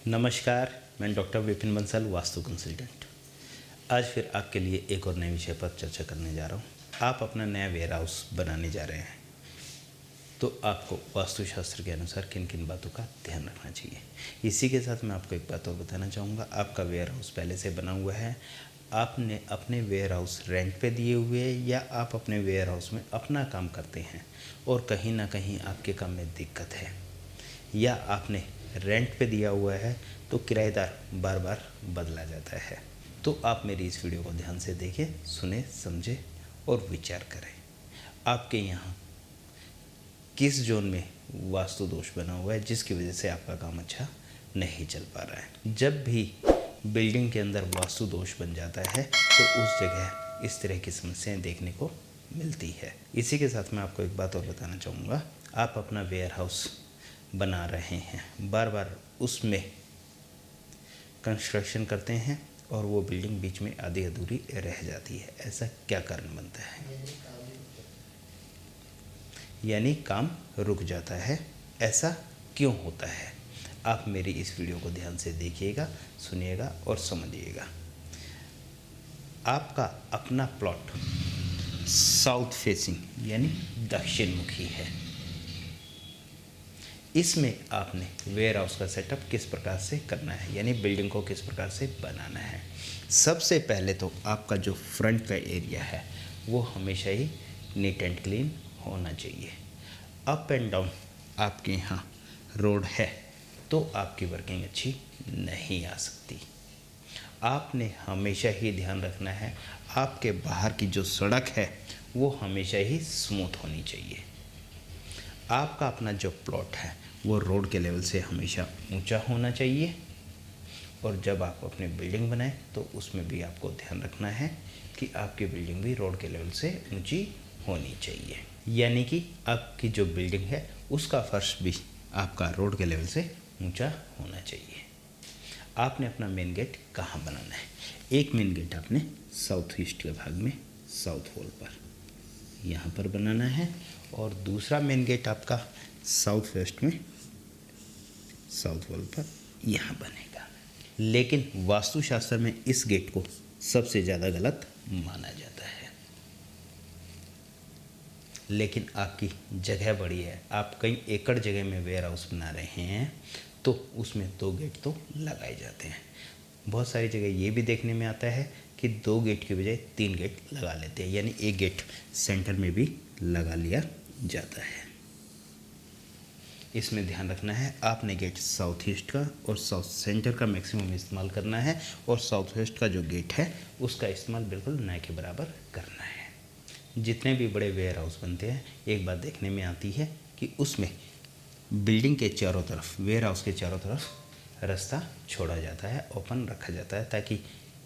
नमस्कार, मैं doctor Vipin Bansal, vastu consultant. आज फिर आपके लिए एक और नए विषय पर चर्चा करने जा रहा हूँ। आप अपना नया वेयर हाउस बनाने जा रहे हैं, तो आपको वास्तुशास्त्र के अनुसार किन किन बातों का ध्यान रखना चाहिए। इसी के साथ मैं आपको एक बात और बताना चाहूँगा। आपका वेयर हाउस पहले से बना हुआ है, आपने अपने वेयर हाउस रेंट पे दिए हुए हैं, या आप अपने वेयर हाउस में अपना काम करते हैं और कहीं ना कहीं आपके काम में दिक्कत है, या आपने रेंट पे दिया हुआ है तो किराएदार बार बार बदला जाता है। तो आप मेरी इस वीडियो को ध्यान से देखें, सुने, समझे और विचार करें। आपके यहाँ किस जोन में वास्तु दोष बना हुआ है जिसकी वजह से आपका काम अच्छा नहीं चल पा रहा है। जब भी बिल्डिंग के अंदर वास्तु दोष बन जाता है तो उस जगह इस तरह की समस्याएं देखने को मिलती है। इसी के साथ मैं आपको एक बात और बताना चाहूँगा। आप अपना वेयर हाउस बना रहे हैं, बार बार उसमें कंस्ट्रक्शन करते हैं और वो बिल्डिंग बीच में आधी अधूरी रह जाती है। ऐसा क्या कारण बनता है? यानी काम रुक जाता है। ऐसा क्यों होता है? आप मेरी इस वीडियो को ध्यान से देखिएगा, सुनिएगा और समझिएगा। आपका अपना प्लॉट साउथ फेसिंग यानी दक्षिण मुखी है। इसमें आपने वेयर हाउस का सेटअप किस प्रकार से करना है, यानी बिल्डिंग को किस प्रकार से बनाना है। सबसे पहले तो आपका जो फ्रंट का एरिया है वो हमेशा ही नीट एंड क्लीन होना चाहिए। अप एंड डाउन आपके यहाँ रोड है तो आपकी वर्किंग अच्छी नहीं आ सकती। आपने हमेशा ही ध्यान रखना है आपके बाहर की जो सड़क है वो हमेशा ही स्मूथ होनी चाहिए। आपका अपना जो प्लॉट है वो रोड के लेवल से हमेशा ऊंचा होना चाहिए, और जब आप अपनी बिल्डिंग बनाएं तो उसमें भी आपको ध्यान रखना है कि आपकी बिल्डिंग भी रोड के लेवल से ऊंची होनी चाहिए। यानी कि आपकी जो बिल्डिंग है उसका फर्श भी आपका रोड के लेवल से ऊंचा होना चाहिए। आपने अपना मेन गेट कहाँ बनाना है? एक मेन गेट आपने साउथ ईस्ट के भाग में साउथ वॉल पर यहाँ पर बनाना है, और दूसरा मेन गेट आपका साउथ वेस्ट में साउथ वॉल पर यहाँ बनेगा। लेकिन वास्तुशास्त्र में इस गेट को सबसे ज़्यादा गलत माना जाता है। लेकिन आपकी जगह बड़ी है, आप कई एकड़ जगह में वेयर हाउस बना रहे हैं तो उसमें 2 गेट तो लगाए जाते हैं। बहुत सारी जगह ये भी देखने में आता है कि 2 गेट की बजाय 3 गेट लगा लेते हैं, यानी एक गेट सेंटर में भी लगा लिया जाता है। इसमें ध्यान रखना है आपने गेट साउथ ईस्ट का और साउथ सेंटर का मैक्सिमम इस्तेमाल करना है, और साउथ वेस्ट का जो गेट है उसका इस्तेमाल बिल्कुल न के बराबर करना है। जितने भी बड़े वेयर हाउस बनते हैं एक बात देखने में आती है कि उसमें बिल्डिंग के चारों तरफ, वेयर हाउस के चारों तरफ रास्ता छोड़ा जाता है, ओपन रखा जाता है, ताकि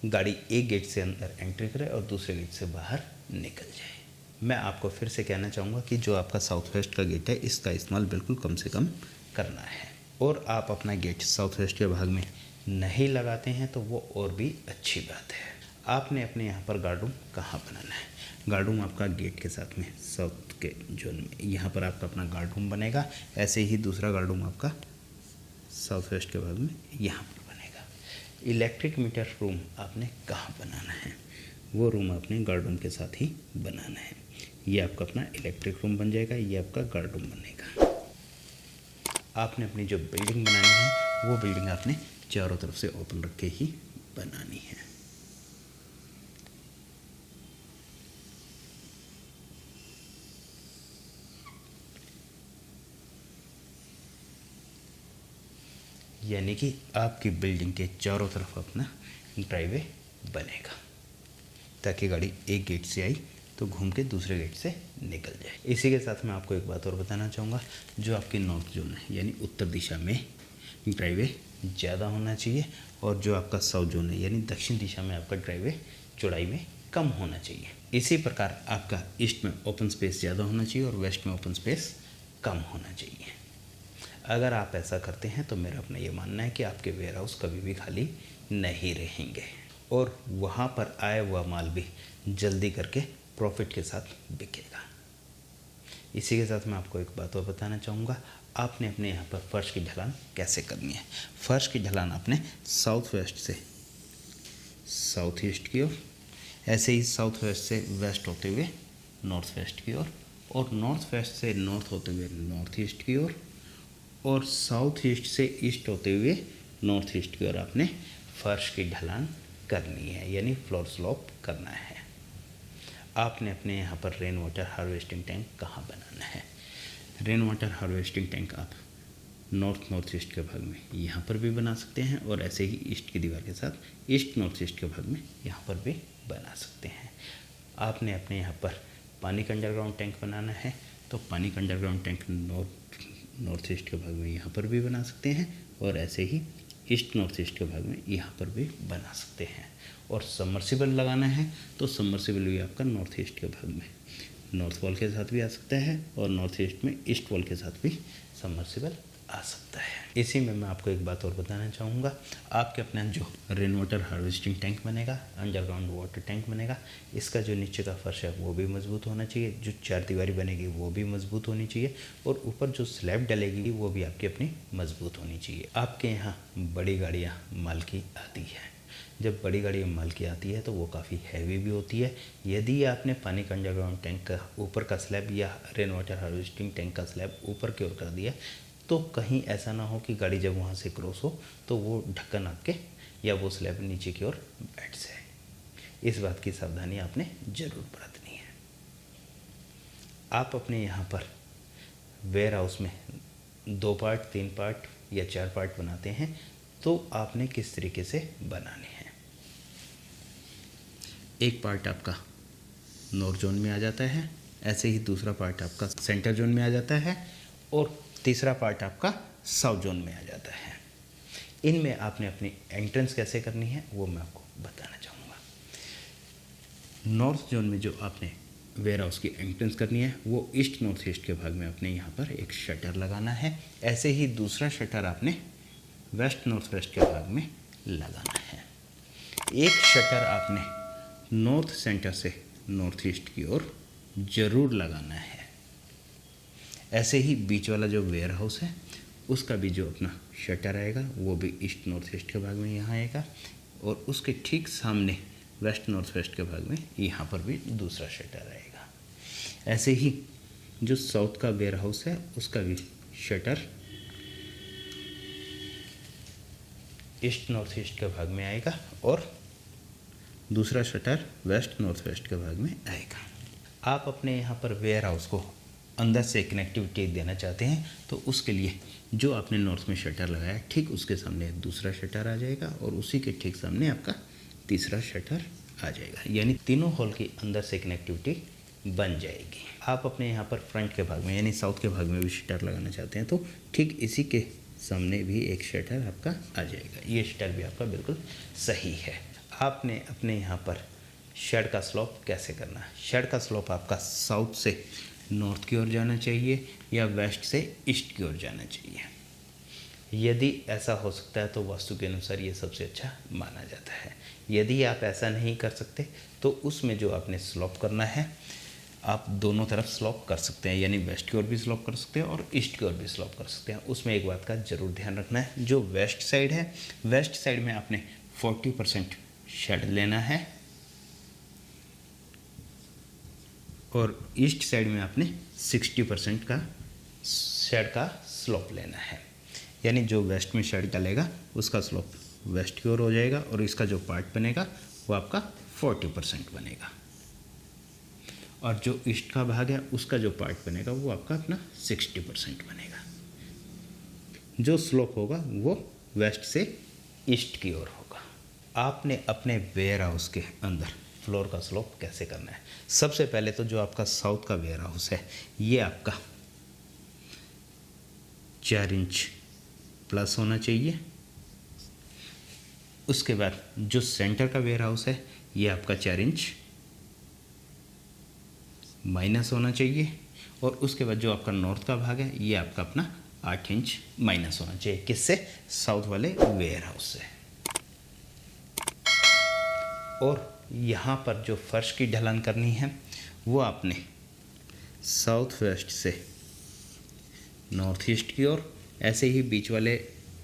गाड़ी एक गेट से अंदर एंट्री करे और दूसरे गेट से बाहर निकल जाए। मैं आपको फिर से कहना चाहूँगा कि जो आपका साउथ वेस्ट का गेट है इसका इस्तेमाल बिल्कुल कम से कम करना है, और आप अपना गेट साउथ वेस्ट के भाग में नहीं लगाते हैं तो वो और भी अच्छी बात है। आपने अपने यहाँ पर गार्डरूम कहाँ बनाना है? गार्डरूम आपका गेट के साथ में साउथ के जोन में, यहाँ पर आपका अपना गार्डरूम बनेगा। ऐसे ही दूसरा गार्डरूम आपका साउथ वेस्ट के भाग में यहाँ पर बनेगा। इलेक्ट्रिक मीटर रूम आपने कहाँ बनाना है? वो रूम आपने गार्डरूम के साथ ही बनाना है। ये आपका अपना इलेक्ट्रिक रूम बन जाएगा, ये आपका गार्डरूम बनेगा। आपने अपनी जो बिल्डिंग बनानी है वो बिल्डिंग आपने चारों तरफ से ओपन रख के ही बनानी है। यानी कि आपकी बिल्डिंग के चारों तरफ अपना ड्राइवे बनेगा, ताकि गाड़ी एक गेट से आई तो घूम के दूसरे गेट से निकल जाए। इसी के साथ मैं आपको एक बात और बताना चाहूँगा। जो आपकी नॉर्थ जोन है यानी उत्तर दिशा में ड्राइवे ज़्यादा होना चाहिए, और जो आपका साउथ जोन है यानी दक्षिण दिशा में आपका ड्राइवे चौड़ाई में कम होना चाहिए। इसी प्रकार आपका ईस्ट में ओपन स्पेस ज़्यादा होना चाहिए और वेस्ट में ओपन स्पेस कम होना चाहिए। अगर आप ऐसा करते हैं तो मेरा अपना ये मानना है कि आपके वेयर हाउस कभी भी खाली नहीं रहेंगे, और वहाँ पर आया हुआ माल भी जल्दी करके प्रॉफिट के साथ बिकेगा। इसी के साथ मैं आपको एक बात और बताना चाहूँगा। आपने अपने यहाँ पर फर्श की ढलान कैसे करनी है। फर्श की ढलान आपने साउथ वेस्ट से साउथ ईस्ट की ओर, ऐसे ही साउथ वेस्ट से वेस्ट होते हुए नॉर्थ वेस्ट की ओर, और नॉर्थ वेस्ट से नॉर्थ होते हुए नॉर्थ ईस्ट की ओर, और साउथ ईस्ट से ईस्ट होते हुए नॉर्थ ईस्ट की ओर आपने फर्श की ढलान करनी है, यानी फ्लोर स्लोप करना है। आपने अपने यहाँ पर रेन वाटर हार्वेस्टिंग टैंक कहाँ बनाना है। रेन वाटर हार्वेस्टिंग टैंक आप नॉर्थ ईस्ट के भाग में यहाँ पर भी बना सकते हैं, और ऐसे ही ईस्ट की दीवार के साथ ईस्ट नॉर्थ ईस्ट के भाग में यहाँ पर भी बना सकते हैं। आपने अपने यहाँ पर पानी का अंडरग्राउंड टैंक बनाना है, तो पानी का अंडरग्राउंड टैंक नॉर्थ ईस्ट के भाग में यहाँ पर भी बना सकते हैं, और ऐसे ही ईस्ट नॉर्थ ईस्ट के भाग में यहाँ पर भी बना सकते हैं। और सबमर्सिबल लगाना है तो सबमर्सिबल भी आपका नॉर्थ ईस्ट के भाग में नॉर्थ वॉल के साथ भी आ सकता है, और नॉर्थ ईस्ट में ईस्ट वॉल के साथ भी सबमर्सिबल आ सकता है। इसी में मैं आपको एक बात और बताना चाहूँगा, आपके अपना जो रेन वाटर हार्वेस्टिंग टैंक बनेगा, अंडरग्राउंड वाटर टैंक बनेगा, इसका जो नीचे का फर्श है वो भी मजबूत होना चाहिए, जो चार दीवारी बनेगी वो भी मजबूत होनी चाहिए, और ऊपर जो स्लैब डलेगी वो भी आपकी अपनी मजबूत होनी चाहिए। आपके यहाँ बड़ी गाड़ियाँ माल की आती है, जब बड़ी गाड़ी माल की आती है तो वो काफ़ी हैवी भी होती है। यदि आपने पानी का अंडरग्राउंड टैंक का ऊपर का स्लैब या रेन वाटर हार्वेस्टिंग टैंक का स्लैब ऊपर की ओर कर दिया, तो कहीं ऐसा ना हो कि गाड़ी जब वहाँ से क्रॉस हो तो वो ढक्कन आपके या वो स्लैब नीचे की ओर बैठ जाए। इस बात की सावधानी आपने ज़रूर बरतनी है। आप अपने यहाँ पर वेयर हाउस में 2 पार्ट, 3 पार्ट या 4 पार्ट बनाते हैं, तो आपने किस तरीके से बनाने हैं। एक पार्ट आपका नॉर्थ जोन में आ जाता है, ऐसे ही दूसरा पार्ट आपका सेंटर जोन में आ जाता है, और तीसरा पार्ट आपका साउथ जोन में आ जाता है। इनमें आपने अपनी एंट्रेंस कैसे करनी है वो मैं आपको बताना चाहूँगा। नॉर्थ जोन में जो आपने वेयर हाउस की एंट्रेंस करनी है वो ईस्ट नॉर्थ ईस्ट के भाग में आपने यहाँ पर एक शटर लगाना है। ऐसे ही दूसरा शटर आपने वेस्ट नॉर्थ वेस्ट के भाग में लगाना है। एक शटर आपने नॉर्थ सेंटर से नॉर्थ ईस्ट की ओर ज़रूर लगाना है। ऐसे ही बीच वाला जो वेयर हाउस है उसका भी जो अपना शटर आएगा वो भी ईस्ट नॉर्थ ईस्ट के भाग में यहाँ आएगा, और उसके ठीक सामने वेस्ट नॉर्थ वेस्ट के भाग में यहाँ पर भी दूसरा शटर आएगा। ऐसे ही जो साउथ का वेयर हाउस है उसका भी शटर ईस्ट नॉर्थ ईस्ट के भाग में आएगा, और दूसरा शटर वेस्ट नॉर्थ वेस्ट के भाग में आएगा। आप अपने यहाँ पर वेयर हाउस को अंदर से कनेक्टिविटी देना चाहते हैं, तो उसके लिए जो आपने नॉर्थ में शटर लगाया ठीक उसके सामने दूसरा शटर आ जाएगा, और उसी के ठीक सामने आपका तीसरा शटर आ जाएगा, यानी तीनों हॉल की अंदर से कनेक्टिविटी बन जाएगी। आप अपने यहाँ पर फ्रंट के भाग में यानी साउथ के भाग में भी शटर लगाना चाहते हैं, तो ठीक इसी के सामने भी एक शटर आपका आ जाएगा। ये शटर भी आपका बिल्कुल सही है। आपने अपने यहाँ पर शेड का स्लोप कैसे करना है। शेड का स्लोप आपका साउथ से नॉर्थ की ओर जाना चाहिए या वेस्ट से ईस्ट की ओर जाना चाहिए। यदि ऐसा हो सकता है तो वास्तु के अनुसार ये सबसे अच्छा माना जाता है। यदि आप ऐसा नहीं कर सकते तो उसमें जो आपने स्लोप करना है आप दोनों तरफ स्लोप कर सकते हैं, यानी वेस्ट की ओर भी स्लोप कर सकते हैं और ईस्ट की ओर भी स्लोप कर सकते हैं। उसमें एक बात का ज़रूर ध्यान रखना है, जो वेस्ट साइड है वेस्ट साइड में आपने 40% शेड लेना है, और ईस्ट साइड में आपने 60% का शेड का स्लोप लेना है। यानी जो वेस्ट में शेड डलेगा उसका स्लोप वेस्ट की ओर हो जाएगा, और इसका जो पार्ट बनेगा वो आपका 40% बनेगा, और जो ईस्ट का भाग है उसका जो पार्ट बनेगा वो आपका अपना 60% बनेगा। जो स्लोप होगा वो वेस्ट से ईस्ट की ओर होगा। आपने अपने वेयर हाउस के अंदर फ्लोर का स्लोप कैसे करना है। सबसे पहले तो जो आपका साउथ का वेयर हाउस है ये आपका 4 इंच प्लस होना चाहिए। उसके बाद जो सेंटर का वेयर हाउस है ये आपका 4 इंच माइनस होना चाहिए, और उसके बाद जो आपका नॉर्थ का भाग है ये आपका अपना 8 इंच माइनस होना चाहिए। किससे? साउथ वाले वेयर हाउस से। और यहाँ पर जो फर्श की ढलान करनी है वो आपने साउथ वेस्ट से नॉर्थ ईस्ट की ओर, ऐसे ही बीच वाले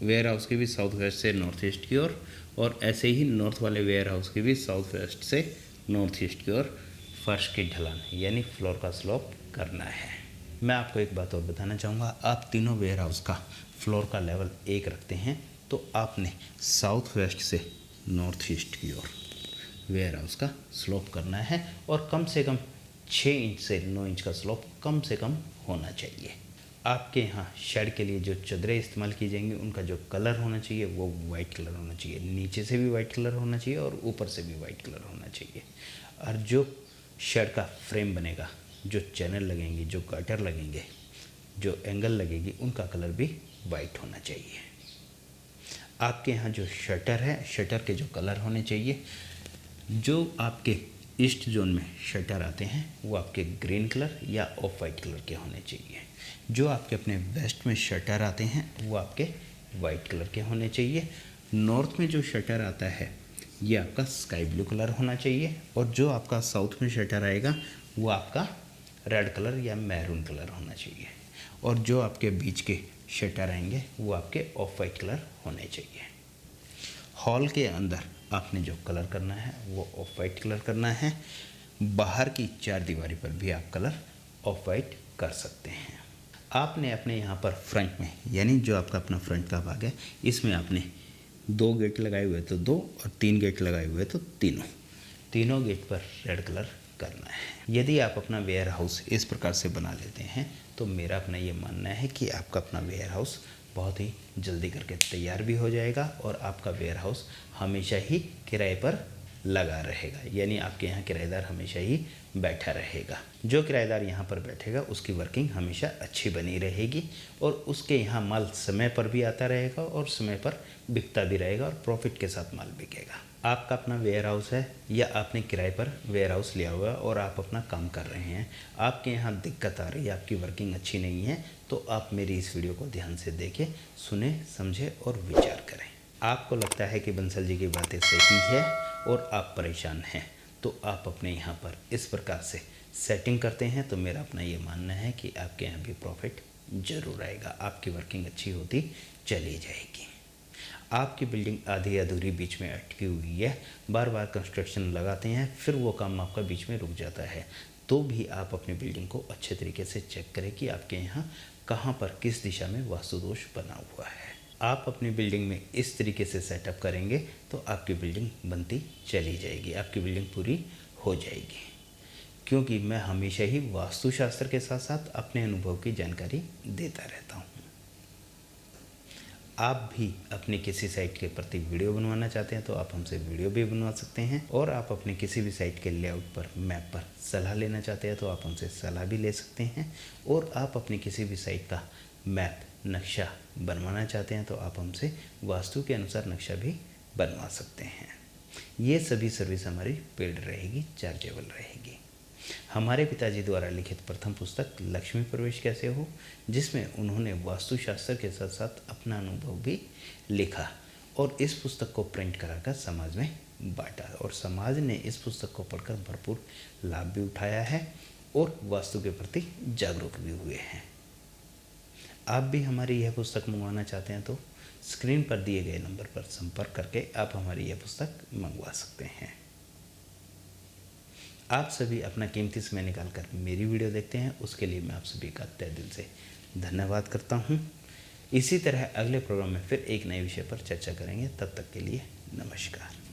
वेयर हाउस की भी साउथ वेस्ट से नॉर्थ ईस्ट की ओर, और ऐसे ही नॉर्थ वाले वेयर हाउस की भी साउथ वेस्ट से नॉर्थ ईस्ट की ओर फर्श की ढलान यानी फ्लोर का स्लोप करना है। मैं आपको एक बात और बताना चाहूँगा, आप तीनों वेयर हाउस का फ्लोर का लेवल एक रखते हैं तो आपने साउथ वेस्ट से नॉर्थ ईस्ट की ओर वेयर हाउस का स्लोप करना है, और कम से कम 6 इंच से 9 इंच का स्लोप कम से कम होना चाहिए। आपके यहाँ शेड के लिए जो चादरें इस्तेमाल की जाएंगी उनका जो कलर होना चाहिए वो वाइट कलर होना चाहिए, नीचे से भी वाइट कलर होना चाहिए और ऊपर से भी वाइट कलर होना चाहिए। और जो शेड का फ्रेम बनेगा, जो चैनल लगेंगे, जो गाटर लगेंगे, जो एंगल लगेगी, उनका कलर भी वाइट होना चाहिए। आपके यहाँ जो शटर है, शटर के जो कलर होने चाहिए, जो आपके ईस्ट जोन में शटर आते हैं वो आपके ग्रीन कलर या ऑफ वाइट कलर के होने चाहिए। जो आपके अपने वेस्ट में शटर आते हैं वो आपके वाइट कलर के होने चाहिए। नॉर्थ में जो शटर आता है ये आपका स्काई ब्लू कलर होना चाहिए, और जो आपका साउथ में शटर आएगा वो आपका रेड कलर या मैरून कलर होना चाहिए, और जो आपके बीच के शटर आएंगे वो आपके ऑफ वाइट कलर होने चाहिए। हॉल के अंदर आपने जो कलर करना है वो ऑफ वाइट कलर करना है। बाहर की 4 दीवारी पर भी आप कलर ऑफ वाइट कर सकते हैं। आपने अपने यहाँ पर फ्रंट में, यानी जो आपका अपना फ्रंट का भाग है, इसमें आपने 2 गेट लगाए हुए तो 2 और 3 गेट लगाए हुए तो तीनों गेट पर रेड कलर करना है। यदि आप अपना वेयर हाउस इस प्रकार से बना लेते हैं तो मेरा अपना ये मानना है कि आपका अपना वेयर हाउस बहुत ही जल्दी करके तैयार भी हो जाएगा, और आपका वेयर हाउस हमेशा ही किराए पर लगा रहेगा, यानी आपके यहाँ किराएदार हमेशा ही बैठा रहेगा। जो किराएदार यहाँ पर बैठेगा उसकी वर्किंग हमेशा अच्छी बनी रहेगी, और उसके यहाँ माल समय पर भी आता रहेगा और समय पर बिकता भी रहेगा, और प्रॉफिट के साथ माल बिकेगा। आपका अपना वेयर हाउस है या आपने किराए पर वेयर हाउस लिया हुआ है और आप अपना काम कर रहे हैं, आपके यहाँ दिक्कत आ रही है, आपकी वर्किंग अच्छी नहीं है, तो आप मेरी इस वीडियो को ध्यान से देखें, सुने, समझे और विचार करें। आपको लगता है कि बंसल जी की बातें सही है और आप परेशान हैं, तो आप अपने यहाँ पर इस प्रकार से सेटिंग करते हैं तो मेरा अपना ये मानना है कि आपके यहाँ भी प्रॉफिट ज़रूर आएगा, आपकी वर्किंग अच्छी होती चली जाएगी। आपकी बिल्डिंग आधी अधूरी बीच में अटकी हुई है, बार बार कंस्ट्रक्शन लगाते हैं, फिर वो काम आपका बीच में रुक जाता है, तो भी आप अपनी बिल्डिंग को अच्छे तरीके से चेक करें कि आपके यहाँ कहाँ पर किस दिशा में वास्तु दोष बना हुआ है। आप अपनी बिल्डिंग में इस तरीके से सेटअप करेंगे तो आपकी बिल्डिंग बनती चली जाएगी, आपकी बिल्डिंग पूरी हो जाएगी। क्योंकि मैं हमेशा ही वास्तुशास्त्र के साथ साथ अपने अनुभव की जानकारी देता रहता हूँ। आप भी अपनी किसी साइट के प्रति वीडियो बनवाना चाहते हैं तो आप हमसे वीडियो भी बनवा सकते हैं, और आप अपने किसी भी साइट के लेआउट पर, मैप पर सलाह लेना चाहते हैं तो आप हमसे सलाह भी ले सकते हैं, और आप अपनी किसी भी साइट का मैप, नक्शा बनवाना चाहते हैं तो आप हमसे वास्तु के अनुसार नक्शा भी बनवा सकते हैं। ये सभी सर्विस हमारी पेड रहेगी, चार्जेबल रहेगी। हमारे पिताजी द्वारा लिखित प्रथम पुस्तक लक्ष्मी प्रवेश कैसे हो, जिसमें उन्होंने वास्तुशास्त्र के साथ साथ अपना अनुभव भी लिखा, और इस पुस्तक को प्रिंट कराकर समाज में बांटा, और समाज ने इस पुस्तक को पढ़कर भरपूर लाभ भी उठाया है और वास्तु के प्रति जागरूक भी हुए हैं। आप भी हमारी यह पुस्तक मंगवाना चाहते हैं तो स्क्रीन पर दिए गए नंबर पर संपर्क करके आप हमारी यह पुस्तक मंगवा सकते हैं। आप सभी अपना कीमती समय निकालकर मेरी वीडियो देखते हैं, उसके लिए मैं आप सभी का तहे दिल से धन्यवाद करता हूं। इसी तरह अगले प्रोग्राम में फिर एक नए विषय पर चर्चा करेंगे, तब तक के लिए नमस्कार।